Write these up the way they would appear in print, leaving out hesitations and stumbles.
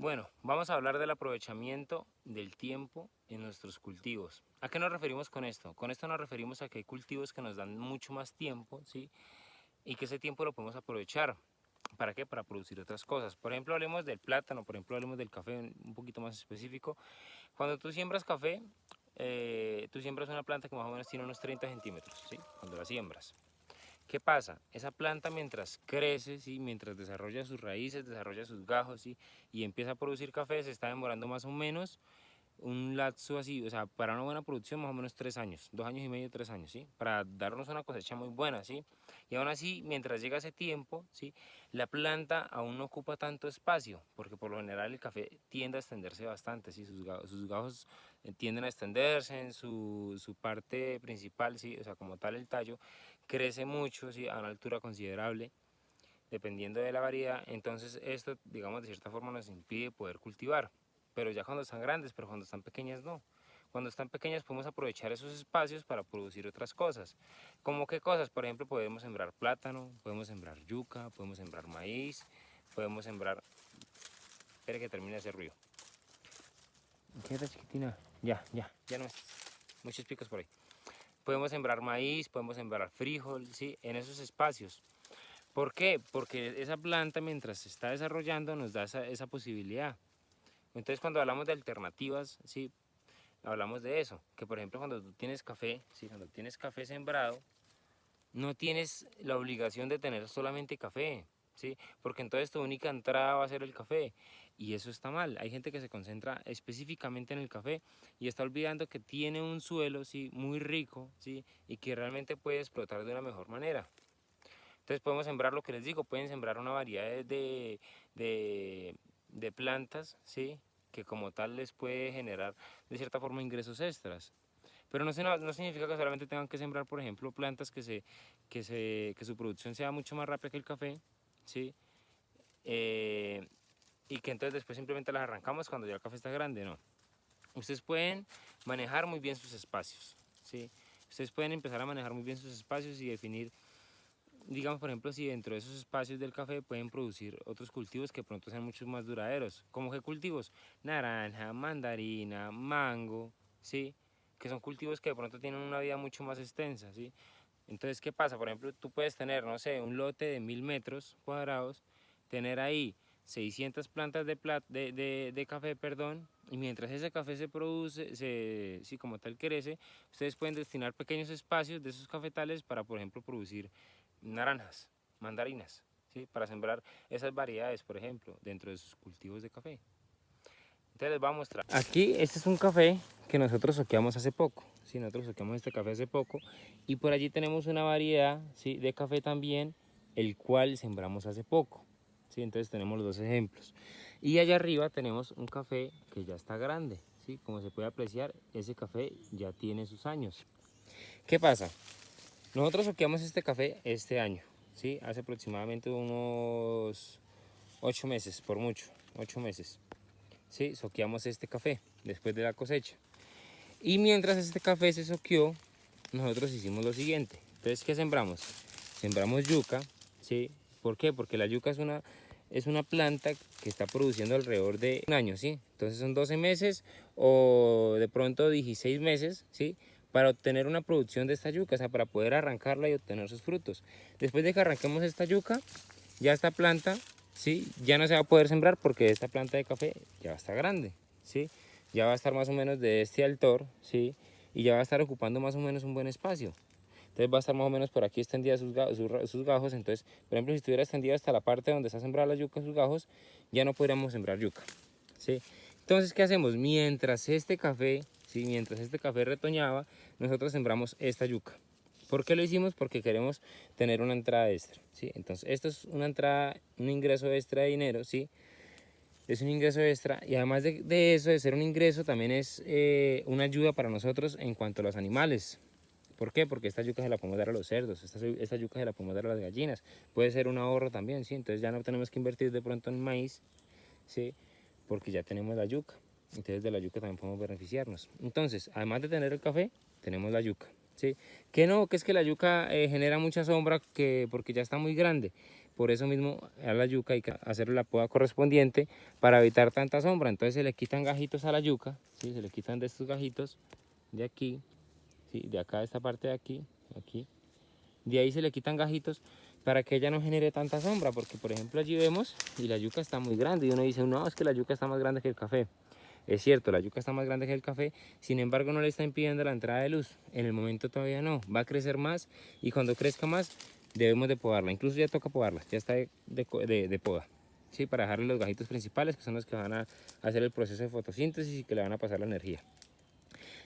Bueno, vamos a hablar del aprovechamiento del tiempo en nuestros cultivos. ¿A qué nos referimos con esto? Con esto nos referimos a que hay cultivos que nos dan mucho más tiempo, ¿sí? Y que ese tiempo lo podemos aprovechar. ¿Para qué? Para producir otras cosas. Por ejemplo, hablemos del plátano, por ejemplo, hablemos del café un poquito más específico. Cuando tú siembras café, tú siembras una planta que más o menos tiene unos 30 centímetros, ¿sí? Cuando la siembras. ¿Qué pasa? Esa planta mientras crece, ¿sí? Mientras desarrolla sus raíces, desarrolla sus gajos, ¿sí? Y empieza a producir café, se está demorando más o menos un lapso así, o sea, para una buena producción más o menos 3 años, 2 años y medio, 3 años, ¿sí? Para darnos una cosecha muy buena, ¿sí? Y aún así, mientras llega ese tiempo, ¿sí? La planta aún no ocupa tanto espacio, porque por lo general el café tiende a extenderse bastante, ¿sí? Sus gajos tienden a extenderse en su parte principal, ¿sí? O sea, como tal el tallo crece mucho, ¿sí? A una altura considerable, dependiendo de la variedad. Entonces esto, digamos, de cierta forma nos impide poder cultivar, pero ya cuando están grandes, pero cuando están pequeñas no. Cuando están pequeñas podemos aprovechar esos espacios para producir otras cosas. ¿Cómo qué cosas? Por ejemplo, podemos sembrar plátano, podemos sembrar yuca, podemos sembrar maíz, podemos sembrar... Espere que termine de hacer ruido. Quieta, chiquitina. Ya no es. Muchos picos por ahí. Podemos sembrar maíz, podemos sembrar frijol, ¿sí? En esos espacios. ¿Por qué? Porque esa planta mientras se está desarrollando nos da esa posibilidad. Entonces cuando hablamos de alternativas, ¿sí? Hablamos de eso, que por ejemplo cuando tú tienes café, ¿sí? Cuando tienes café sembrado, no tienes la obligación de tener solamente café, ¿sí? Porque entonces tu única entrada va a ser el café y eso está mal. Hay gente que se concentra específicamente en el café y está olvidando que tiene un suelo, ¿sí? Muy rico, ¿sí? Y que realmente puede explotar de una mejor manera. Entonces podemos sembrar lo que les digo, pueden sembrar una variedad de, de plantas, ¿sí? Que como tal les puede generar de cierta forma ingresos extras. Pero no significa que solamente tengan que sembrar, por ejemplo, plantas que su producción sea mucho más rápida que el café, ¿sí? Eh, y que entonces después simplemente las arrancamos cuando ya el café está grande, no. Ustedes pueden manejar muy bien sus espacios, ¿sí? Ustedes pueden empezar a manejar muy bien sus espacios y definir, digamos, por ejemplo, si dentro de esos espacios del café pueden producir otros cultivos que pronto sean mucho más duraderos. ¿Cómo qué cultivos? Naranja, mandarina, mango, ¿sí? Que son cultivos que de pronto tienen una vida mucho más extensa, ¿sí? Entonces, ¿qué pasa? Por ejemplo, tú puedes tener, no sé, un lote de 1000 metros cuadrados, tener ahí 600 plantas de café, perdón, y mientras ese café se produce, sí, como tal crece, ustedes pueden destinar pequeños espacios de esos cafetales para, por ejemplo, producir naranjas, mandarinas, ¿sí? Para sembrar esas variedades, por ejemplo, dentro de sus cultivos de café. Entonces les voy a mostrar. Aquí este es un café que nosotros soqueamos hace poco. Sí, nosotros soqueamos este café hace poco. Y por allí tenemos una variedad, ¿sí? De café también, el cual sembramos hace poco. ¿Sí? Entonces tenemos los dos ejemplos. Y allá arriba tenemos un café que ya está grande. ¿Sí? Como se puede apreciar, ese café ya tiene sus años. ¿Qué pasa? Nosotros soqueamos este café este año. ¿Sí? Hace aproximadamente unos 8 meses, por mucho, 8 meses. ¿Sí? Soqueamos este café después de la cosecha. Y mientras este café se soqueó, nosotros hicimos lo siguiente. Entonces, ¿qué sembramos? Sembramos yuca, ¿sí? ¿Por qué? Porque la yuca es una planta que está produciendo alrededor de un año, ¿sí? Entonces son 12 meses o de pronto 16 meses, ¿sí? Para obtener una producción de esta yuca, o sea, para poder arrancarla y obtener sus frutos. Después de que arranquemos esta yuca, ya esta planta, ¿sí? Ya no se va a poder sembrar porque esta planta de café ya está grande, ¿sí? Ya va a estar más o menos de este altor, ¿sí? Y ya va a estar ocupando más o menos un buen espacio. Entonces va a estar más o menos por aquí extendida sus gajos. Entonces, por ejemplo, si estuviera extendida hasta la parte donde está sembrada la yuca, sus gajos, ya no podríamos sembrar yuca, ¿sí? Entonces, ¿qué hacemos? Mientras este café retoñaba, nosotros sembramos esta yuca. ¿Por qué lo hicimos? Porque queremos tener una entrada extra, ¿sí? Entonces, esto es una entrada, un ingreso extra de dinero, ¿sí? Es un ingreso extra y además de eso, de ser un ingreso, también es una ayuda para nosotros en cuanto a los animales. ¿Por qué? Porque esta yuca se la podemos dar a los cerdos, esta yuca se la podemos dar a las gallinas. Puede ser un ahorro también, ¿sí? Entonces ya no tenemos que invertir de pronto en maíz, ¿sí? Porque ya tenemos la yuca. Entonces de la yuca también podemos beneficiarnos. Entonces, además de tener el café, tenemos la yuca, ¿sí? Que no, que es que la yuca genera mucha sombra porque ya está muy grande. por eso mismo a la yuca hay que hacerle la poda correspondiente para evitar tanta sombra. Entonces se le quitan gajitos a la yuca, ¿sí? Se le quitan de estos gajitos de aquí, ¿sí? De acá, de esta parte de aquí, aquí. De ahí se le quitan gajitos para que ella no genere tanta sombra, porque por ejemplo allí vemos y la yuca está muy grande y uno dice, no, es que la yuca está más grande que el café. Es cierto, la yuca está más grande que el café, sin embargo no le está impidiendo la entrada de luz. En el momento todavía no, va a crecer más y cuando crezca más debemos de podarla. Incluso ya toca podarla, ya está de poda. Sí, para dejarle los gajitos principales, que son los que van a hacer el proceso de fotosíntesis y que le van a pasar la energía.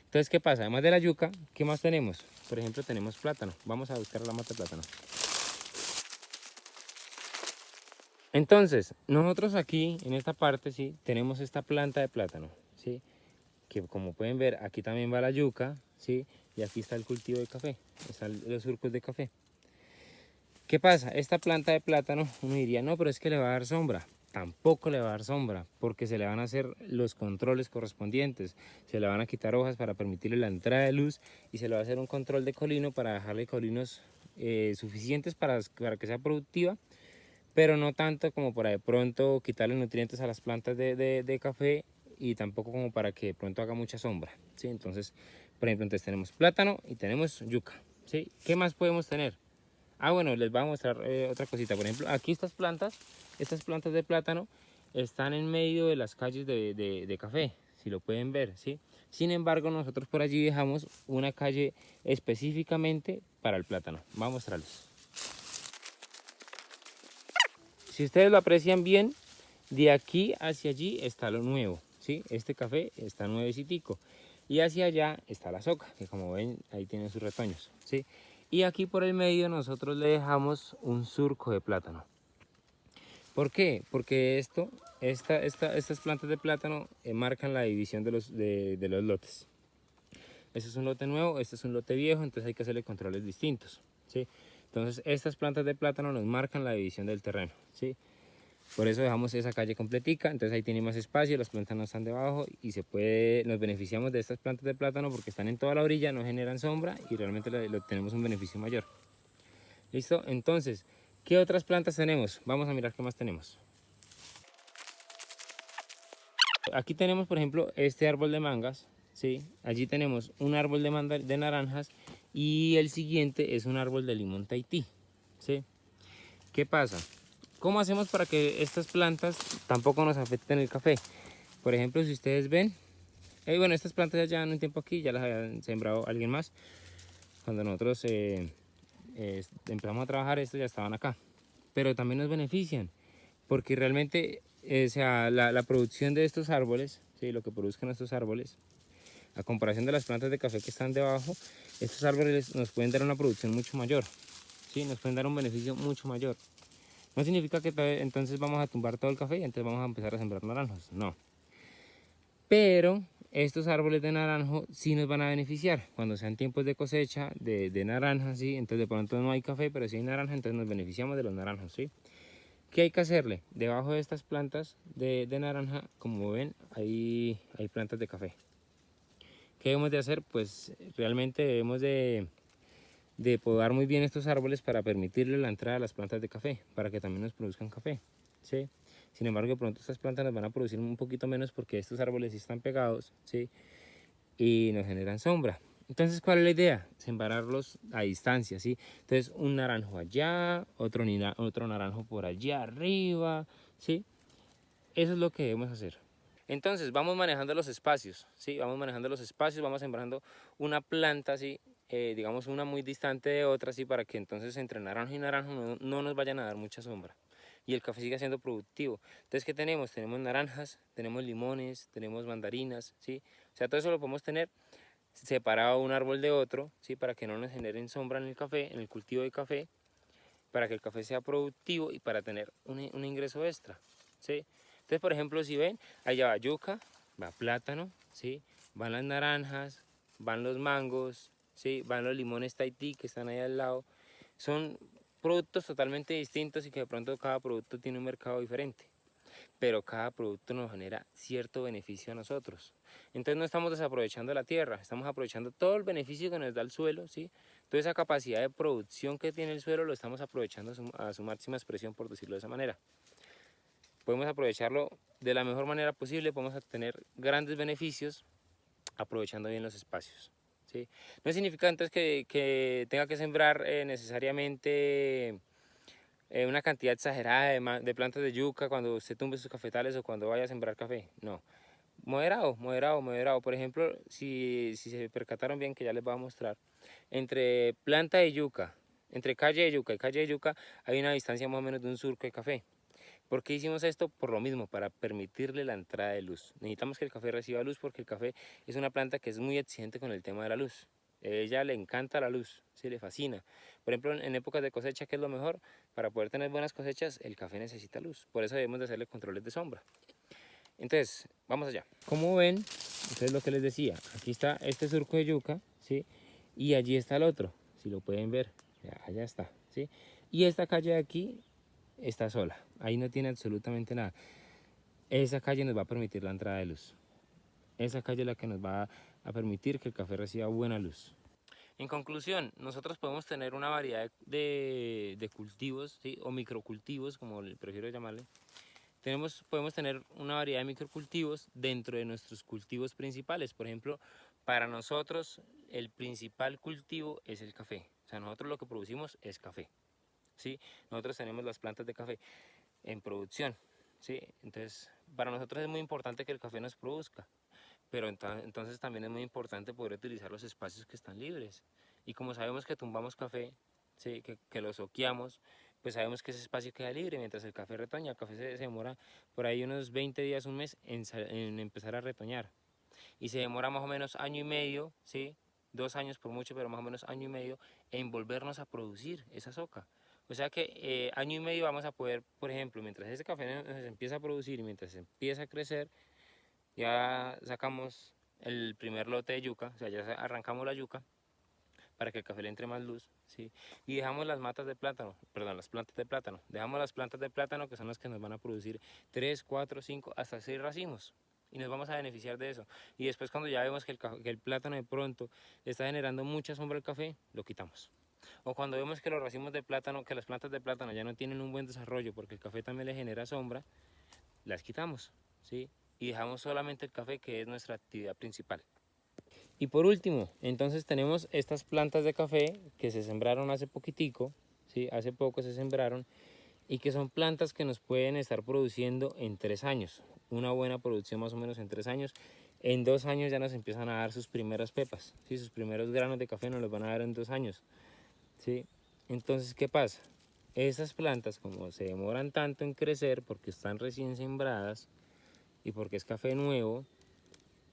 Entonces, ¿qué pasa? Además de la yuca, ¿qué más tenemos? Por ejemplo, tenemos plátano. Vamos a buscar la mata de plátano. Entonces, nosotros aquí, en esta parte, sí, tenemos esta planta de plátano, ¿sí? Que como pueden ver, aquí también va la yuca, ¿sí? Y aquí está el cultivo de café, están los surcos de café. ¿Qué pasa? Esta planta de plátano, uno diría, no, pero es que le va a dar sombra. Tampoco le va a dar sombra, porque se le van a hacer los controles correspondientes. Se le van a quitar hojas para permitirle la entrada de luz y se le va a hacer un control de colino para dejarle colinos suficientes para que sea productiva, pero no tanto como para de pronto quitarle nutrientes a las plantas de café y tampoco como para que de pronto haga mucha sombra, ¿sí? Entonces, por ejemplo, entonces tenemos plátano y tenemos yuca, ¿sí? ¿Qué más podemos tener? Ah, bueno, les voy a mostrar otra cosita. Por ejemplo, aquí estas plantas de plátano están en medio de las calles de café, si lo pueden ver, ¿sí? Sin embargo, nosotros por allí dejamos una calle específicamente para el plátano. Vamos a mostrarles. Si ustedes lo aprecian bien, de aquí hacia allí está lo nuevo, ¿sí? Este café está nuevecitico. Y hacia allá está la soca, que como ven, ahí tienen sus retoños, ¿sí? Y aquí por el medio nosotros le dejamos un surco de plátano. ¿Por qué? Porque estas plantas de plátano marcan la división de los lotes. Este es un lote nuevo, este es un lote viejo, entonces hay que hacerle controles distintos, ¿sí? Entonces estas plantas de plátano nos marcan la división del terreno, ¿sí? Por eso dejamos esa calle completica, entonces ahí tiene más espacio, las plantas no están debajo y nos beneficiamos de estas plantas de plátano porque están en toda la orilla, no generan sombra y realmente tenemos un beneficio mayor. ¿Listo? Entonces, ¿qué otras plantas tenemos? Vamos a mirar qué más tenemos. Aquí tenemos, por ejemplo, este árbol de mangas, ¿sí? Allí tenemos un árbol de naranjas y el siguiente es un árbol de limón Tahití, ¿sí? ¿Qué pasa? ¿Cómo hacemos para que estas plantas tampoco nos afecten el café? Por ejemplo, si ustedes ven, bueno, estas plantas ya llevan un tiempo aquí, ya las habían sembrado alguien más. Cuando nosotros empezamos a trabajar, estos ya estaban acá. Pero también nos benefician, porque realmente o sea, la producción de estos árboles, ¿sí? Lo que produzcan estos árboles, a comparación de las plantas de café que están debajo, estos árboles nos pueden dar una producción mucho mayor, ¿sí? Nos pueden dar un beneficio mucho mayor. No significa que entonces vamos a tumbar todo el café y entonces vamos a empezar a sembrar naranjos, no. Pero estos árboles de naranjo sí nos van a beneficiar cuando sean tiempos de cosecha de naranjas, ¿sí? Entonces de pronto no hay café, pero sí hay naranja, entonces nos beneficiamos de los naranjos, ¿sí? ¿Qué hay que hacerle? Debajo de estas plantas de naranja, como ven, hay plantas de café. ¿Qué debemos de hacer? Pues realmente debemos de podar muy bien estos árboles para permitirle la entrada a las plantas de café, para que también nos produzcan café, ¿sí? Sin embargo, de pronto estas plantas nos van a producir un poquito menos porque estos árboles sí están pegados, ¿sí? Y nos generan sombra. Entonces, ¿cuál es la idea? Sembrarlos a distancia, ¿sí? Entonces, un naranjo allá, otro naranjo por allá arriba, ¿sí? Eso es lo que debemos hacer. Entonces, vamos manejando los espacios, ¿sí? Vamos manejando los espacios, vamos sembrando una planta, ¿sí? Digamos una muy distante de otra, ¿sí? Para que entonces entre naranjo y naranjo no nos vayan a dar mucha sombra y el café siga siendo productivo. Entonces, ¿qué tenemos? Tenemos naranjas, tenemos limones, tenemos mandarinas, ¿sí? O sea, todo eso lo podemos tener separado un árbol de otro, ¿sí? Para que no nos generen sombra en el café, en el cultivo de café, para que el café sea productivo y para tener un ingreso extra, ¿sí? Entonces, por ejemplo, si ven, allá va yuca, va plátano, ¿sí? Van las naranjas, van los mangos, ¿sí? Van los limones Tahití que están ahí al lado. Son productos totalmente distintos y que de pronto cada producto tiene un mercado diferente. pero cada producto nos genera cierto beneficio a nosotros. Entonces no estamos desaprovechando la tierra, estamos aprovechando todo el beneficio que nos da el suelo, ¿sí? Toda esa capacidad de producción que tiene el suelo lo estamos aprovechando a su máxima expresión, por decirlo de esa manera. Podemos aprovecharlo de la mejor manera posible, podemos obtener grandes beneficios aprovechando bien los espacios, ¿sí? No significa entonces que tenga que sembrar necesariamente una cantidad exagerada de plantas de yuca cuando usted tumbe sus cafetales o cuando vaya a sembrar café, no. Moderado, moderado, moderado. Por ejemplo, si se percataron bien, que ya les voy a mostrar, entre planta de yuca, entre calle de yuca y calle de yuca, hay una distancia más o menos de un surco de café. ¿Por qué hicimos esto? Por lo mismo, para permitirle la entrada de luz. Necesitamos que el café reciba luz porque el café es una planta que es muy exigente con el tema de la luz. A ella le encanta la luz, sí, le fascina. Por ejemplo, en épocas de cosecha, ¿qué es lo mejor? Para poder tener buenas cosechas, el café necesita luz. Por eso debemos de hacerle controles de sombra. Entonces, vamos allá. Como ven, entonces lo que les decía, aquí está este surco de yuca, ¿sí? Y allí está el otro, si lo pueden ver, allá está, ¿sí? Y esta calle de aquí está sola, ahí no tiene absolutamente nada. Esa calle nos va a permitir la entrada de luz. Esa calle es la que nos va a permitir que el café reciba buena luz. En conclusión, nosotros podemos tener una variedad de cultivos, ¿sí? O microcultivos, como prefiero llamarle. Podemos tener una variedad de microcultivos dentro de nuestros cultivos principales. Por ejemplo, para nosotros el principal cultivo es el café. O sea, nosotros lo que producimos es café, ¿sí? Nosotros tenemos las plantas de café en producción, ¿sí? Entonces, para nosotros es muy importante que el café nos produzca, pero entonces también es muy importante poder utilizar los espacios que están libres. Y como sabemos que tumbamos café, ¿sí? que lo soqueamos, pues sabemos que ese espacio queda libre mientras el café retoña. El café se demora por ahí unos 20 días, un mes en empezar a retoñar. Y se demora más o menos año y medio, ¿sí? 2 años por mucho, pero más o menos año y medio en volvernos a producir esa soca. O sea que año y medio vamos a poder, por ejemplo, mientras ese café nos empieza a producir y mientras se empieza a crecer, ya sacamos el primer lote de yuca, o sea, ya arrancamos la yuca para que el café le entre más luz, ¿sí? Y dejamos las matas de plátano, perdón, las plantas de plátano. Dejamos las plantas de plátano que son las que nos van a producir 3, 4, 5, hasta 6 racimos. Y nos vamos a beneficiar de eso. Y después cuando ya vemos que el plátano de pronto le está generando mucha sombra al café, lo quitamos. O cuando vemos que los racimos de plátano, que las plantas de plátano ya no tienen un buen desarrollo porque el café también le genera sombra, las quitamos, ¿sí? Y dejamos solamente el café, que es nuestra actividad principal. Y por último, entonces tenemos estas plantas de café que se sembraron hace poquitico, ¿sí? Hace poco se sembraron, y que son plantas que nos pueden estar produciendo en 3 años. Una buena producción más o menos en 3 años. En 2 años ya nos empiezan a dar sus primeras pepas, ¿sí? Sus primeros granos de café nos los van a dar en 2 años, ¿sí? Entonces, ¿qué pasa? Esas plantas, como se demoran tanto en crecer porque están recién sembradas y porque es café nuevo,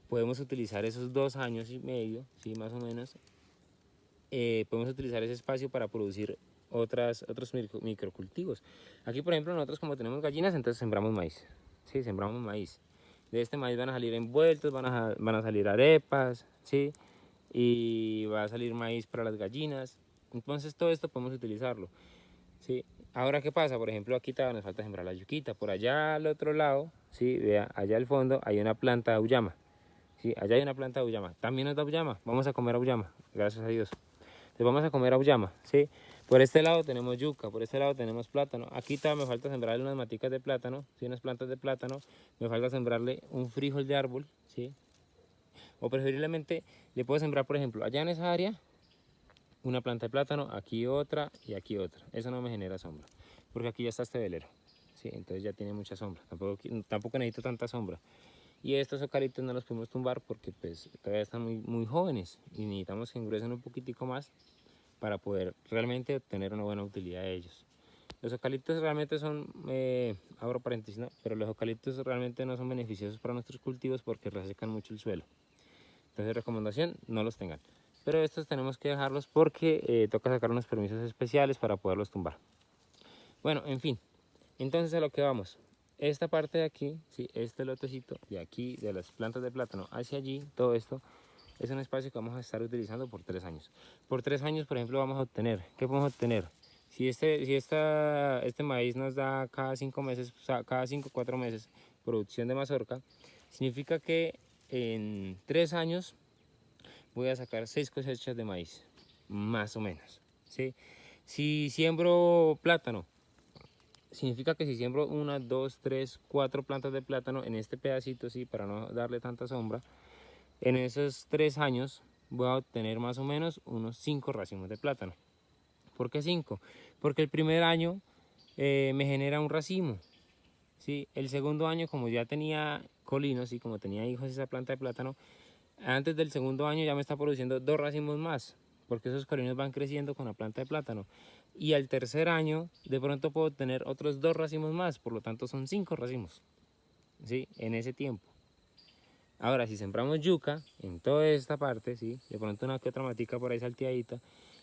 podemos utilizar esos 2 años y medio, ¿sí? Más o menos, podemos utilizar ese espacio para producir otros microcultivos. Aquí, por ejemplo, nosotros como tenemos gallinas, entonces sembramos maíz, ¿sí? Sembramos maíz. De este maíz van a salir envueltos, van a salir arepas, ¿sí? Y va a salir maíz para las gallinas. Entonces todo esto podemos utilizarlo, ¿sí? Ahora, ¿qué pasa? Por ejemplo, aquí todavía nos falta sembrar la yuquita. Por allá al otro lado, ¿sí? Vea, allá al fondo hay una planta de auyama. Sí, allá hay una planta de auyama. También nos da auyama. Vamos a comer auyama, gracias a Dios. Entonces vamos a comer auyama, ¿sí? Por este lado tenemos yuca, por este lado tenemos plátano. Aquí todavía me falta sembrarle unas maticas de plátano, ¿sí? Unas plantas de plátano. Me falta sembrarle un frijol de árbol, ¿sí? O preferiblemente le puedo sembrar, por ejemplo, allá en esa área, una planta de plátano, aquí otra y aquí otra. Eso no me genera sombra, porque aquí ya está este velero, ¿sí? Entonces ya tiene mucha sombra. Tampoco necesito tanta sombra. Y estos eucaliptos no los podemos tumbar porque pues todavía están muy jóvenes y necesitamos que engruesen un poquitico más para poder realmente obtener una buena utilidad de ellos. Los eucaliptos realmente son, abro paréntesis, ¿no? Pero los eucaliptos realmente no son beneficiosos para nuestros cultivos porque resecan mucho el suelo. Entonces, recomendación, no los tengan. Pero estos tenemos que dejarlos porque toca sacar unos permisos especiales para poderlos tumbar. Bueno, en fin, entonces a lo que vamos. Esta parte de aquí, ¿sí? Este lotecito de aquí, de las plantas de plátano hacia allí, todo esto es un espacio que vamos a estar utilizando por 3 años. Por 3 años, por ejemplo, vamos a obtener, ¿qué podemos obtener? Si este maíz nos da cada 5 meses, o sea, cada 5 o 4 meses producción de mazorca, significa que en 3 años voy a sacar 6 cosechas de maíz, más o menos, ¿sí? Si siembro plátano, significa que si siembro 1, 2, 3, 4 plantas de plátano en este pedacito, ¿sí? Para no darle tanta sombra, en esos 3 años voy a obtener más o menos unos 5 racimos de plátano. ¿Por qué 5? Porque el primer año me genera un racimo, ¿sí? El segundo año, como ya tenía colinos y como tenía hijos esa planta de plátano, antes del segundo año ya me está produciendo 2 racimos más, porque esos colinos van creciendo con la planta de plátano. Y al tercer año, de pronto puedo tener otros 2 racimos más, por lo tanto son 5 racimos, ¿sí? En ese tiempo. Ahora, si sembramos yuca en toda esta parte, ¿sí? De pronto una que otra matica por ahí salteadita,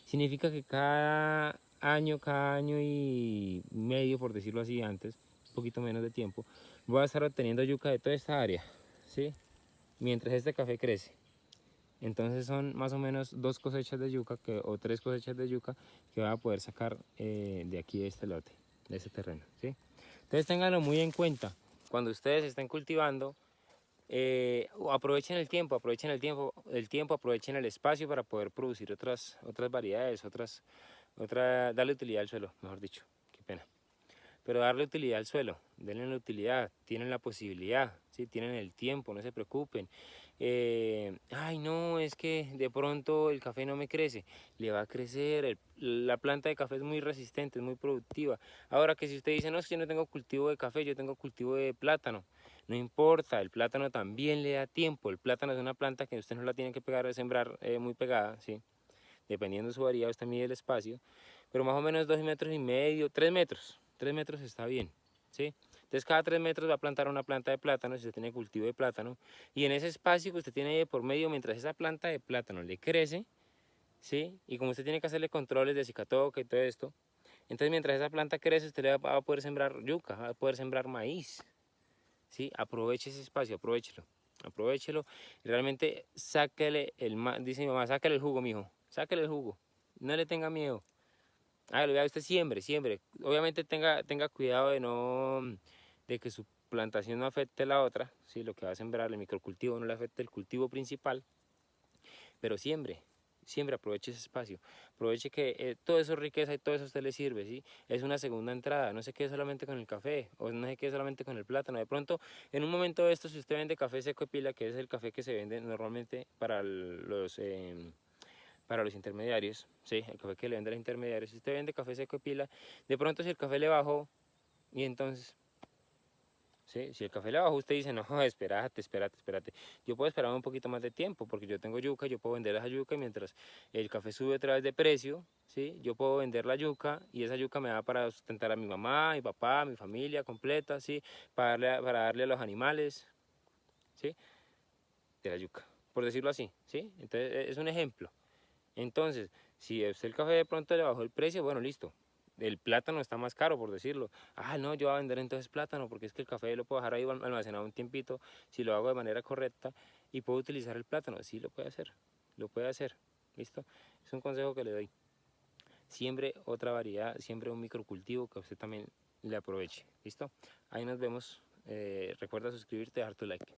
significa que cada año y medio, por decirlo así antes, un poquito menos de tiempo, voy a estar obteniendo yuca de toda esta área, ¿sí? Mientras este café crece. Entonces son más o menos 2 cosechas de yuca o 3 cosechas de yuca que voy a poder sacar de aquí de este lote, de este terreno, ¿sí? Entonces ténganlo muy en cuenta. Cuando ustedes estén cultivando, aprovechen el tiempo, aprovechen el espacio para poder producir otras variedades, darle utilidad al suelo, mejor dicho, qué pena. Pero darle utilidad al suelo, denle la utilidad, tienen la posibilidad, ¿sí? Tienen el tiempo, no se preocupen. Ay, no, es que de pronto el café no me crece, le va a crecer, la planta de café es muy resistente, es muy productiva. Ahora que si usted dice, no, es que yo no tengo cultivo de café, yo tengo cultivo de plátano, no importa, el plátano también le da tiempo, el plátano es una planta que usted no la tiene que pegar o sembrar muy pegada, ¿sí? Dependiendo de su variedad, usted mide el espacio, pero más o menos 2,5 metros, 3 metros, 3 metros está bien, ¿sí? Entonces cada 3 metros va a plantar una planta de plátano, si usted tiene cultivo de plátano, y en ese espacio que usted tiene ahí de por medio, mientras esa planta de plátano le crece, ¿sí? Y como usted tiene que hacerle controles de cicatoca y todo esto, entonces mientras esa planta crece, usted le va a poder sembrar yuca, va a poder sembrar maíz, ¿sí? Aproveche ese espacio, aprovechelo y realmente sáquele dice mi mamá, sáquele el jugo, mijo, sáquele el jugo, no le tenga miedo. Hágalo, vea usted siembre. Obviamente tenga cuidado de que su plantación no afecte la otra, ¿sí? Lo que va a sembrar, el microcultivo no le afecte el cultivo principal, pero siempre aproveche ese espacio, aproveche que todo eso es riqueza y todo eso a usted le sirve, ¿sí? Es una segunda entrada, no se quede solamente con el café o no se quede solamente con el plátano. De pronto, en un momento de esto, si usted vende café seco de pila, que es el café que se vende normalmente para los intermediarios, ¿sí? El café que le vende a los intermediarios, si usted vende café seco de pila, de pronto si el café le bajó y entonces... ¿Sí? Si el café le bajó, usted dice, no, espérate. Yo puedo esperar un poquito más de tiempo porque yo tengo yuca, yo puedo vender esa yuca y mientras el café sube otra vez de precio, ¿sí? Yo puedo vender la yuca y esa yuca me da para sustentar a mi mamá, mi papá, mi familia completa, ¿sí? Para darle a los animales, ¿sí? De la yuca, por decirlo así, ¿sí? Entonces es un ejemplo. Entonces, si a usted el café de pronto le bajó el precio, bueno, listo. El plátano está más caro, por decirlo. Ah, no, yo voy a vender entonces plátano, porque es que el café lo puedo dejar ahí almacenado un tiempito, si lo hago de manera correcta, y puedo utilizar el plátano. Sí, lo puede hacer, ¿listo? Es un consejo que le doy. Siempre otra variedad, siempre un microcultivo que a usted también le aproveche, ¿listo? Ahí nos vemos. Recuerda suscribirte y dejar tu like.